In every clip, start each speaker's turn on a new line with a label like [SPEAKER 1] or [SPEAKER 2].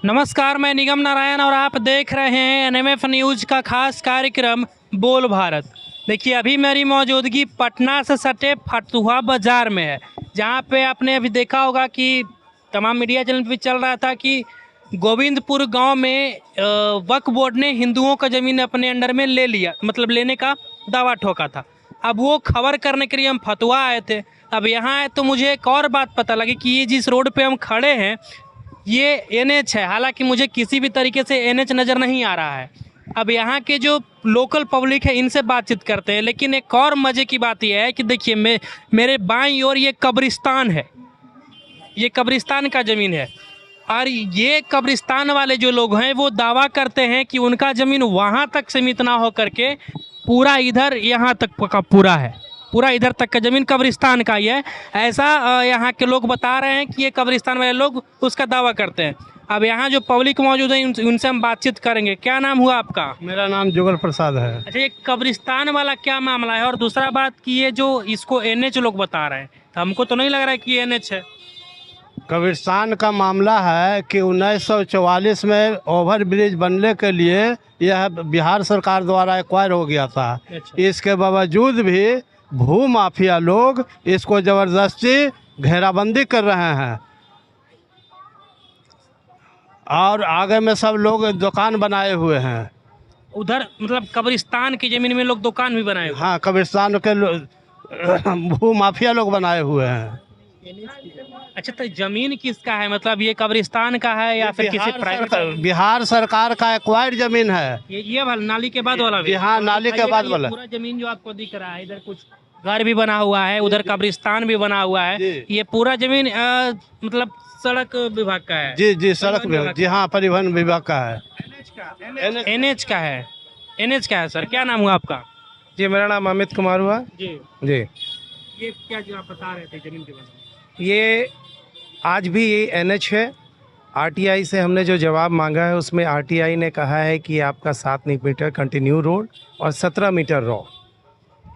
[SPEAKER 1] नमस्कार, मैं निगम नारायण और आप देख रहे हैं एनएमएफ न्यूज़ का खास कार्यक्रम बोल भारत। देखिए, अभी मेरी मौजूदगी पटना से सटे फतुहा बाज़ार में है, जहां पे आपने अभी देखा होगा कि तमाम मीडिया चैनल पे चल रहा था कि गोविंदपुर गांव में वक्फ बोर्ड ने हिंदुओं का ज़मीन अपने अंडर में ले लिया, मतलब लेने का दावा ठोका था। अब वो खबर करने के लिए हम फतुहा आए थे। अब यहाँ आए तो मुझे एक और बात पता लगी कि ये जिस रोड पे हम खड़े हैं ये एनएच है। हालांकि मुझे किसी भी तरीके से एनएच नज़र नहीं आ रहा है। अब यहाँ के जो लोकल पब्लिक है इनसे बातचीत करते हैं, लेकिन एक और मज़े की बात यह है कि देखिए मेरे बाईं ओर ये कब्रिस्तान है, ये कब्रिस्तान का ज़मीन है। और ये कब्रिस्तान वाले जो लोग हैं वो दावा करते हैं कि उनका ज़मीन वहाँ तक सीमित ना हो करके पूरा इधर यहाँ तक का पूरा है, पूरा इधर तक का ज़मीन कब्रिस्तान का ही है। ऐसा यहाँ के लोग बता रहे हैं कि ये कब्रिस्तान वाले लोग उसका दावा करते हैं। अब यहाँ जो पब्लिक मौजूद है उनसे हम बातचीत करेंगे। क्या नाम हुआ आपका?
[SPEAKER 2] मेरा नाम जुगल प्रसाद है।
[SPEAKER 1] अच्छा, ये कब्रिस्तान वाला क्या मामला है? और दूसरा बात कि ये जो इसको एनएच लोग बता रहे हैं, तो हमको तो नहीं लग रहा है कि ये एनएच है।
[SPEAKER 2] कब्रिस्तान का मामला है कि 1944 में ओवर ब्रिज बनने के लिए यह बिहार सरकार द्वारा एक्वायर हो गया था।
[SPEAKER 1] अच्छा।
[SPEAKER 2] इसके बावजूद भी भू माफिया लोग इसको ज़बरदस्ती घेराबंदी कर रहे हैं और आगे में सब लोग दुकान बनाए हुए हैं।
[SPEAKER 1] उधर मतलब कब्रिस्तान की ज़मीन में लोग दुकान भी बनाए हुए हैं।
[SPEAKER 2] हाँ, कब्रिस्तान के भू माफिया लोग बनाए हुए हैं।
[SPEAKER 1] अच्छा, तो जमीन किसका है? मतलब ये कब्रिस्तान का है या फिर किसी प्राइवेट?
[SPEAKER 2] बिहार सरकार का एक्वायर्ड जमीन है।
[SPEAKER 1] ये वाला नाली के बाद वाला भी?
[SPEAKER 2] हाँ, नाली के बाद वाला।
[SPEAKER 1] पूरा जमीन जो आपको दिख रहा है, इधर कुछ घर भी बना हुआ है, उधर कब्रिस्तान भी बना हुआ है। ये पूरा जमीन मतलब सड़क विभाग का है?
[SPEAKER 2] जी जी, सड़क विभाग। जी हाँ, परिवहन विभाग का है।
[SPEAKER 1] एनएच का है। एनएच का है। सर, क्या नाम हुआ आपका?
[SPEAKER 2] जी, मेरा नाम अमित कुमार हुआ।
[SPEAKER 1] जी
[SPEAKER 2] जी,
[SPEAKER 1] ये क्या जो आप बता रहे थे जमीन के बारे में?
[SPEAKER 2] ये आज भी ये एनएच है। आरटीआई से हमने जो जवाब मांगा है उसमें आरटीआई ने कहा है कि आपका 7 मीटर कंटिन्यू रोड और 17 मीटर रॉ,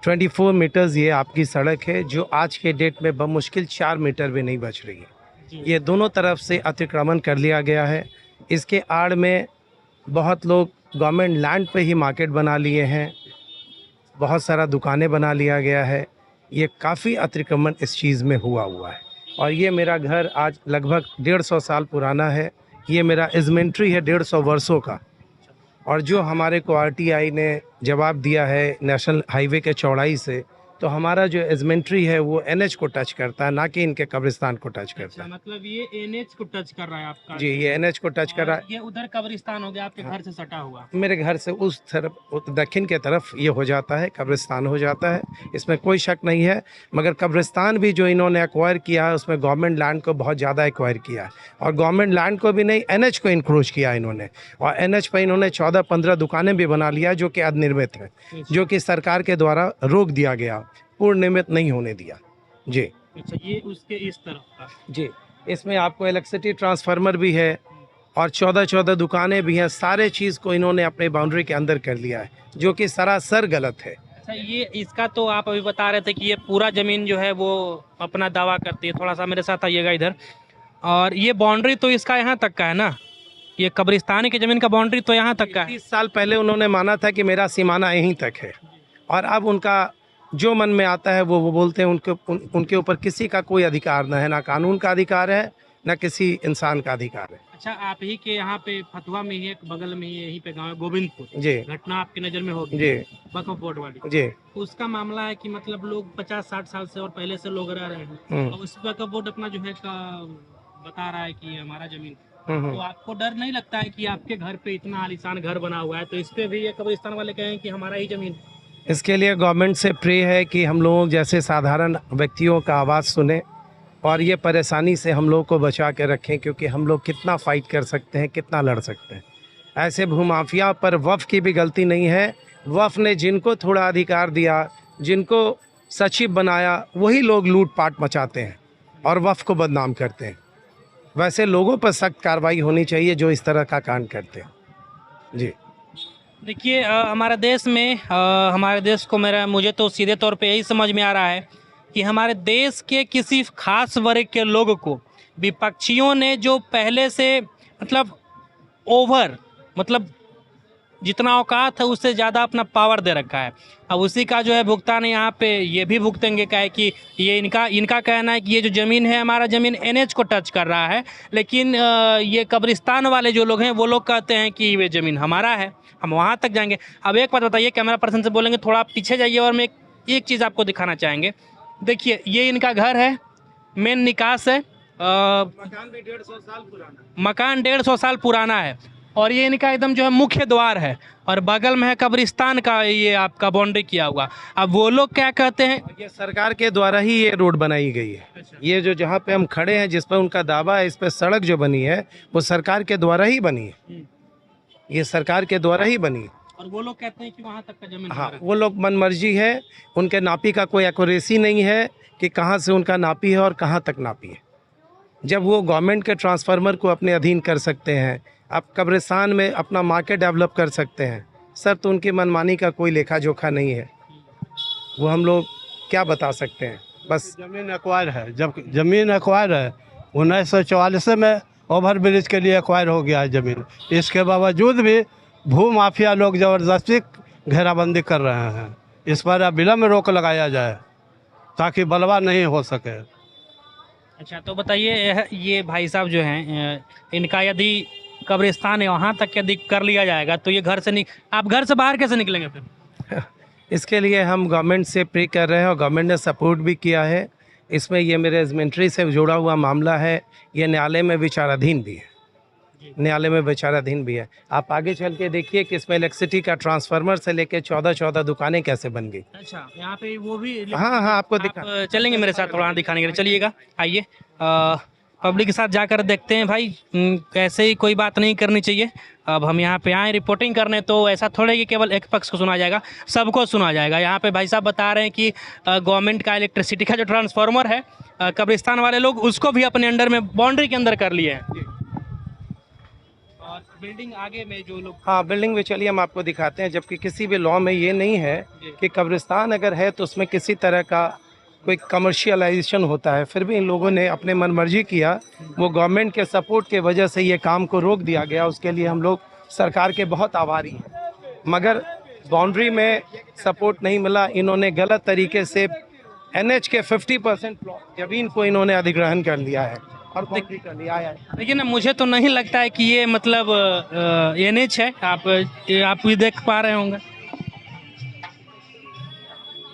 [SPEAKER 2] 24 मीटर्स ये आपकी सड़क है, जो आज के डेट में बमुश्किल 4 मीटर भी नहीं बच रही है। ये दोनों तरफ से अतिक्रमण कर लिया गया है। इसके आड़ में बहुत लोग गवर्नमेंट लैंड पे ही मार्केट बना लिए हैं, बहुत सारा दुकानें बना लिया गया है। ये काफ़ी अतिक्रमण इस चीज़ में हुआ है। और ये मेरा घर आज लगभग 150 साल पुराना है। ये मेरा इजमेंट्री है 150 वर्षों का। और जो हमारे को आरटीआई ने जवाब दिया है नेशनल हाईवे के चौड़ाई से, तो हमारा जो इजमेंट्री है वो एनएच को टच करता है, ना कि इनके कब्रिस्तान को टच करता है।
[SPEAKER 1] मतलब ये एनएच को टच कर रहा है आपका?
[SPEAKER 2] जी, ये एनएच को टच कर रहा है।
[SPEAKER 1] ये उधर कब्रिस्तान हो गया आपके घर से सटा हुआ?
[SPEAKER 2] मेरे घर से उस तरफ दक्षिण के तरफ ये हो जाता है, कब्रिस्तान हो जाता है, इसमें कोई शक नहीं है। मगर कब्रिस्तान भी जो इन्होंने एक्वायर किया है उसमें गवर्नमेंट लैंड को बहुत ज़्यादा एक्वायर किया है। और गवर्नमेंट लैंड को भी नहीं, एनएच को इंक्रोच किया इन्होंने। और एनएच पर इन्होंने 14-15 दुकानें भी बना लिया जो कि अनिर्मित है, जो कि सरकार के द्वारा रोक दिया गया, पूर्ण निर्मित नहीं होने दिया। जी।
[SPEAKER 1] अच्छा, ये उसके इस तरफ का?
[SPEAKER 2] जी, इसमें आपको इलेक्ट्रिसिटी ट्रांसफार्मर भी है और 14 दुकानें भी हैं। सारे चीज़ को इन्होंने अपने बाउंड्री के अंदर कर लिया है, जो कि सरासर गलत है।
[SPEAKER 1] अच्छा, ये इसका तो आप अभी बता रहे थे कि ये पूरा ज़मीन जो है वो अपना दावा करती है। थोड़ा सा मेरे साथ आइएगा इधर। और ये बाउंड्री तो इसका यहाँ तक का है ना? ये कब्रिस्तान की ज़मीन का बाउंड्री तो यहाँ तक का है।
[SPEAKER 2] 30 साल पहले उन्होंने माना था कि मेरा सीमाना यहीं तक है, और अब उनका जो मन में आता है वो बोलते हैं। उनके ऊपर किसी का कोई अधिकार न है, ना कानून का अधिकार है, ना किसी इंसान का अधिकार है।
[SPEAKER 1] अच्छा, आप ही के यहाँ पे फतुहा में ही एक बगल में ही यहीं पे गाँव है गोविंदपुर।
[SPEAKER 2] जी।
[SPEAKER 1] घटना आपकी नज़र में होगी?
[SPEAKER 2] जी।
[SPEAKER 1] वक्फ बोर्ड वाली।
[SPEAKER 2] जी।
[SPEAKER 1] उसका मामला है कि मतलब लोग 50-60 साल से और पहले से लोग रह रहे हैं, और उस वक्फ बोर्ड अपना जो है बता रहा है कि हमारा जमीन। तो आपको डर नहीं लगता है कि आपके घर पे इतना आलीशान घर बना हुआ है, तो इस पे भी ये कब्रिस्तान वाले कहें कि हमारा ही जमीन?
[SPEAKER 2] इसके लिए गवर्नमेंट से प्रे है कि हम लोग जैसे साधारण व्यक्तियों का आवाज़ सुने और ये परेशानी से हम लोग को बचा के रखें, क्योंकि हम लोग कितना फ़ाइट कर सकते हैं, कितना लड़ सकते हैं। ऐसे भूमाफिया पर वफ़ की भी गलती नहीं है। वफ़ ने जिनको थोड़ा अधिकार दिया, जिनको सचिव बनाया, वही लोग लूटपाट मचाते हैं और वफ़ को बदनाम करते हैं। वैसे लोगों पर सख्त कार्रवाई होनी चाहिए जो इस तरह का कांड करते हैं। जी।
[SPEAKER 1] देखिए, हमारे देश में हमारे देश को मुझे तो सीधे तौर पे यही समझ में आ रहा है कि हमारे देश के किसी खास वर्ग के लोग को विपक्षियों ने जो पहले से मतलब ओवर, मतलब जितना औकात है उससे ज़्यादा अपना पावर दे रखा है। अब उसी का जो है भुगतान यहाँ पे ये भी भुगतेंगे। क्या है कि ये इनका कहना है कि ये जो ज़मीन है हमारा ज़मीन एनएच को टच कर रहा है, लेकिन ये कब्रिस्तान वाले जो लोग हैं वो लोग कहते हैं कि ये ज़मीन हमारा है, हम वहाँ तक जाएंगे। अब एक बात बताइए, कैमरा पर्सन से बोलेंगे थोड़ा आप पीछे जाइए और मैं एक चीज़ आपको दिखाना चाहेंगे। देखिए ये इनका घर है, मेन निकास है,
[SPEAKER 2] मकान भी 150 साल पुराना,
[SPEAKER 1] मकान 150 साल पुराना है, और ये इनका एकदम जो है मुख्य द्वार है, और बगल में है कब्रिस्तान का ये आपका बाउंड्री किया हुआ। अब वो लोग क्या कहते हैं,
[SPEAKER 2] ये सरकार के द्वारा ही ये रोड बनाई गई है। ये जो जहाँ पे हम खड़े हैं, जिस पर उनका दावा है, इस पर सड़क जो बनी है वो सरकार के द्वारा ही बनी है, ये सरकार के द्वारा ही बनी है।
[SPEAKER 1] और वो लोग कहते हैं कि वहाँ तक का जमीन
[SPEAKER 2] हाँ,
[SPEAKER 1] हमारा है।
[SPEAKER 2] वो लोग मनमर्जी है, उनके नापी का कोई एक्यूरेसी नहीं है कि कहाँ से उनका नापी है और कहाँ तक नापी है। जब वो गवर्नमेंट के ट्रांसफार्मर को अपने अधीन कर सकते हैं, आप कब्रिस्तान में अपना मार्केट डेवलप कर सकते हैं सर, तो उनकी मनमानी का कोई लेखा जोखा नहीं है। वो हम लोग क्या बता सकते हैं, बस
[SPEAKER 3] जमीन एक्वायर है। जब जमीन एक्वायर है 1944 में ओवर ब्रिज के लिए एक्वायर हो गया है ज़मीन। इसके बावजूद भी भू माफिया लोग ज़बरदस्ती घेराबंदी कर रहे हैं। इस पर अविलंब रोक लगाया जाए ताकि बलवा नहीं हो सके।
[SPEAKER 1] अच्छा तो बताइए, ये भाई साहब जो हैं, इनका यदि कब्रिस्तान है वहाँ तक यदि कर लिया जाएगा तो ये घर से आप घर से बाहर कैसे निकलेंगे फिर?
[SPEAKER 2] इसके लिए हम गवर्नमेंट से प्रे कर रहे हैं और गवर्नमेंट ने सपोर्ट भी किया है। इसमें ये मेरे रजमेंट्री से जुड़ा हुआ मामला है, ये न्यायालय में विचाराधीन भी है, न्यायालय में विचाराधीन भी है। आप आगे चल के देखिए कि इसमें इलेक्ट्रिसिटी का ट्रांसफार्मर से लेके 14 दुकानें कैसे बन गई।
[SPEAKER 1] अच्छा, यहाँ पे वो भी
[SPEAKER 2] हाँ हाँ, आपको
[SPEAKER 1] आप
[SPEAKER 2] दिखा,
[SPEAKER 1] चलेंगे मेरे साथ थोड़ा दिखाने के लिए? चलिएगा, आइए पब्लिक के साथ जाकर देखते हैं भाई। ऐसे ही कोई बात नहीं करनी चाहिए। अब हम यहाँ पे आए रिपोर्टिंग करने, तो ऐसा थोड़ा कि केवल एक पक्ष को सुना जाएगा, सबको सुना जाएगा। यहाँ पे भाई साहब बता रहे हैं कि गवर्नमेंट का इलेक्ट्रिसिटी का जो ट्रांसफार्मर है, कब्रिस्तान वाले लोग उसको भी अपने अंडर में बाउंड्री के अंदर कर लिए हैं। और बिल्डिंग आगे में जो लोग,
[SPEAKER 2] हाँ बिल्डिंग में चलिए हम आपको दिखाते हैं। जबकि किसी भी लॉ में ये नहीं है कि कब्रिस्तान अगर है तो उसमें किसी तरह का कोई कमर्शियलाइजेशन होता है, फिर भी इन लोगों ने अपने मनमर्जी किया। वो गवर्नमेंट के सपोर्ट के वजह से ये काम को रोक दिया गया, उसके लिए हम लोग सरकार के बहुत आभारी हैं। मगर बाउंड्री में सपोर्ट नहीं मिला, इन्होंने गलत तरीके से एनएच के 50% ज़मीन को इन्होंने अधिग्रहण कर लिया है और बाउंड्री कर लिया है।
[SPEAKER 1] लेकिन मुझे तो नहीं लगता है कि ये मतलब एनएच है। आप भी देख पा रहे होंगे,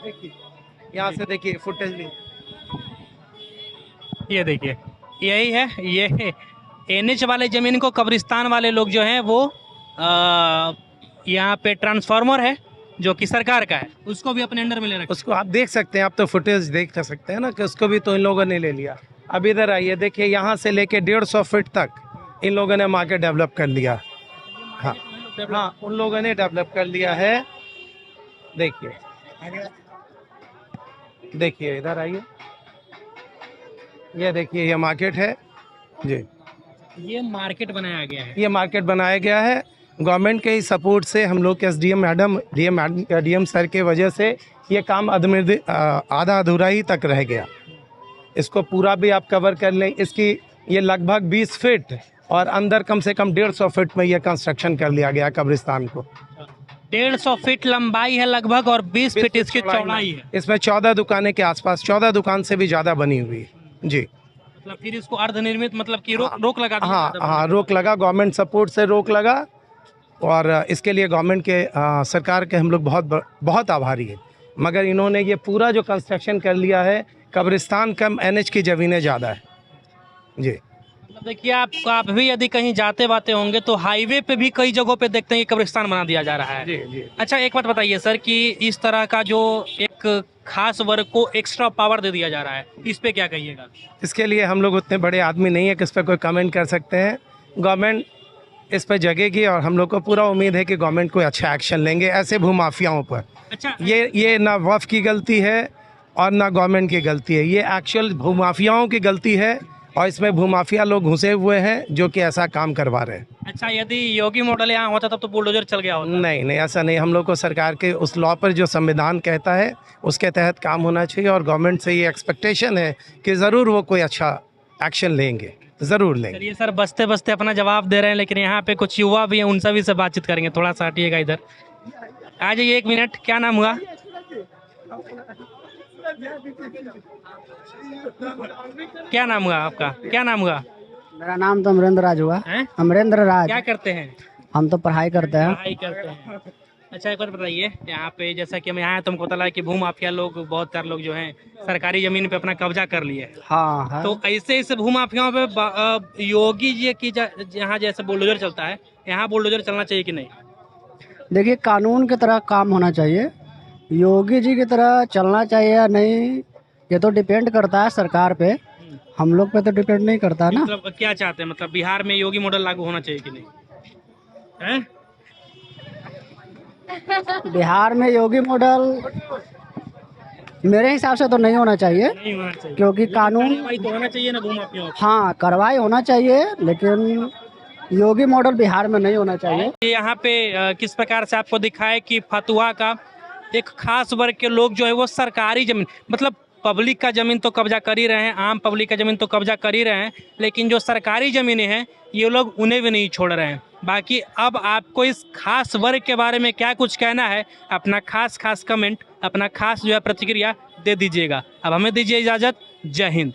[SPEAKER 2] देखिए यहाँ से देखिए फुटेज भी,
[SPEAKER 1] ये देखिए यही है। ये एनएच वाले ज़मीन को कब्रिस्तान वाले लोग जो हैं वो यहाँ पे ट्रांसफार्मर है जो कि सरकार का है, उसको भी अपने अंडर में ले रखा है।
[SPEAKER 2] उसको आप देख सकते हैं, आप तो फुटेज देख सकते हैं ना कि उसको भी तो इन लोगों ने ले लिया। अब इधर आइए, देखिए यहाँ से लेके 150 फीट तक इन लोगों ने मार्केट डेवलप कर लिया। हाँ हाँ, उन लोगों ने डेवलप कर लिया है। देखिए देखिए इधर आइए, ये देखिए ये मार्केट है जी,
[SPEAKER 1] ये मार्केट बनाया गया है।
[SPEAKER 2] ये मार्केट बनाया गया है गवर्नमेंट के ही सपोर्ट से। हम लोग के एसडीएम मैडम, डीएम सर के वजह से ये काम आधा अधूरा ही तक रह गया। इसको पूरा भी आप कवर कर लें। इसकी ये लगभग 20 फीट और अंदर कम से कम 150 फीट में ये कंस्ट्रक्शन कर लिया गया कब्रिस्तान को।
[SPEAKER 1] 150 फीट लंबाई है लगभग और 20 फीट इसकी चौड़ाई है।
[SPEAKER 2] इसमें 14 दुकानें के आसपास, 14 दुकान से भी ज़्यादा बनी हुई है जी।
[SPEAKER 1] मतलब फिर इसको अर्धनिर्मित, मतलब कि रोक लगा दी।
[SPEAKER 2] हाँ हाँ, रोक लगा, गवर्नमेंट सपोर्ट से रोक लगा, और इसके लिए गवर्नमेंट के सरकार के हम लोग बहुत आभारी हैं। मगर इन्होंने ये पूरा जो कंस्ट्रक्शन कर लिया है, कब्रिस्तान कम एनएच की ज़मीनें ज़्यादा है जी।
[SPEAKER 1] मतलब देखिए, आप भी यदि कहीं जाते बाते होंगे तो हाईवे पे भी कई जगहों पे देखते हैं कि कब्रिस्तान बना दिया जा रहा है।
[SPEAKER 2] जी जी।
[SPEAKER 1] अच्छा एक बात बताइए सर, कि इस तरह का जो एक खास वर्ग को एक्स्ट्रा पावर दे दिया जा रहा है, इस पे क्या कहिएगा?
[SPEAKER 2] इसके लिए हम लोग उतने बड़े आदमी नहीं है कि इस पर कोई कमेंट कर सकते हैं। गवर्नमेंट इस पर जगेगी और हम लोग को पूरा उम्मीद है कि गवर्नमेंट कोई अच्छा एक्शन लेंगे ऐसे भूमाफियाओं पर।
[SPEAKER 1] अच्छा,
[SPEAKER 2] ये ना वफ़ की गलती है और ना गवर्नमेंट की गलती है, ये एक्चुअल भूमाफियाओं की गलती है, और इसमें भूमाफिया लोग घुसे हुए हैं जो कि ऐसा काम करवा रहे हैं।
[SPEAKER 1] अच्छा यदि योगी मॉडल यहाँ होता तब तो बुलडोजर चल गया होता।
[SPEAKER 2] नहीं नहीं, ऐसा नहीं। हम लोग को सरकार के उस लॉ पर जो संविधान कहता है उसके तहत काम होना चाहिए, और गवर्नमेंट से ये एक्सपेक्टेशन है कि ज़रूर वो कोई अच्छा एक्शन लेंगे। ज़रूर लेंगे।
[SPEAKER 1] चलिए सर, बसते बसते अपना जवाब दे रहे हैं, लेकिन यहाँ पे कुछ युवा भी हैं, उनसे भी से बातचीत करेंगे। थोड़ा सा हटिएगा इधर, आ जाइए 1 मिनट। क्या नाम हुआ? क्या नाम हुआ आपका? क्या नाम हुआ?
[SPEAKER 4] मेरा नाम तो अमरेंद्र राज हुआ।
[SPEAKER 1] हैं?
[SPEAKER 4] अमरेंद्र राज।
[SPEAKER 1] क्या करते हैं?
[SPEAKER 4] हम तो पढ़ाई करते हैं।
[SPEAKER 1] पढ़ाई करते हैं। अच्छा, एक बात बताइए, यहाँ पे जैसा कि हम यहाँ आए, तुमको पता लगा कि भू माफिया लोग, बहुत सारे लोग जो हैं सरकारी जमीन पे अपना कब्जा कर लिए।
[SPEAKER 4] हाँ है।
[SPEAKER 1] तो ऐसे भू माफियाओं पे योगी जी की यहाँ जैसे बुलडोजर चलता है, यहाँ बुलडोजर चलना चाहिए कि नहीं?
[SPEAKER 4] देखिए, कानून की तरह काम होना चाहिए। योगी जी की तरह चलना चाहिए या नहीं, ये तो डिपेंड करता है सरकार पे। हम लोग पे तो डिपेंड नहीं करता ना।
[SPEAKER 1] मतलब क्या चाहते हैं, मतलब बिहार में योगी मॉडल लागू होना चाहिए कि नहीं? हैं?
[SPEAKER 4] बिहार में योगी मॉडल मेरे हिसाब से तो नहीं होना चाहिए,
[SPEAKER 1] नहीं होना चाहिए,
[SPEAKER 4] क्योंकि कानून।
[SPEAKER 1] कार्रवाई तो होना चाहिए ना भू माफियाओं पे।
[SPEAKER 4] हाँ, कार्रवाई होना चाहिए, लेकिन योगी मॉडल बिहार में नहीं होना चाहिए।
[SPEAKER 1] यहाँ पे किस प्रकार से आपको दिखाए कि फतुहा का एक खास वर्ग के लोग जो है वो सरकारी जमीन, मतलब पब्लिक का ज़मीन तो कब्जा कर ही रहे हैं, आम पब्लिक का ज़मीन तो कब्जा कर ही रहे हैं, लेकिन जो सरकारी ज़मीनें हैं ये लोग उन्हें भी नहीं छोड़ रहे हैं। बाकी अब आपको इस खास वर्ग के बारे में क्या कुछ कहना है, अपना खास कमेंट, अपना खास जो है प्रतिक्रिया दे दीजिएगा। अब हमें दीजिए इजाज़त। जय हिंद।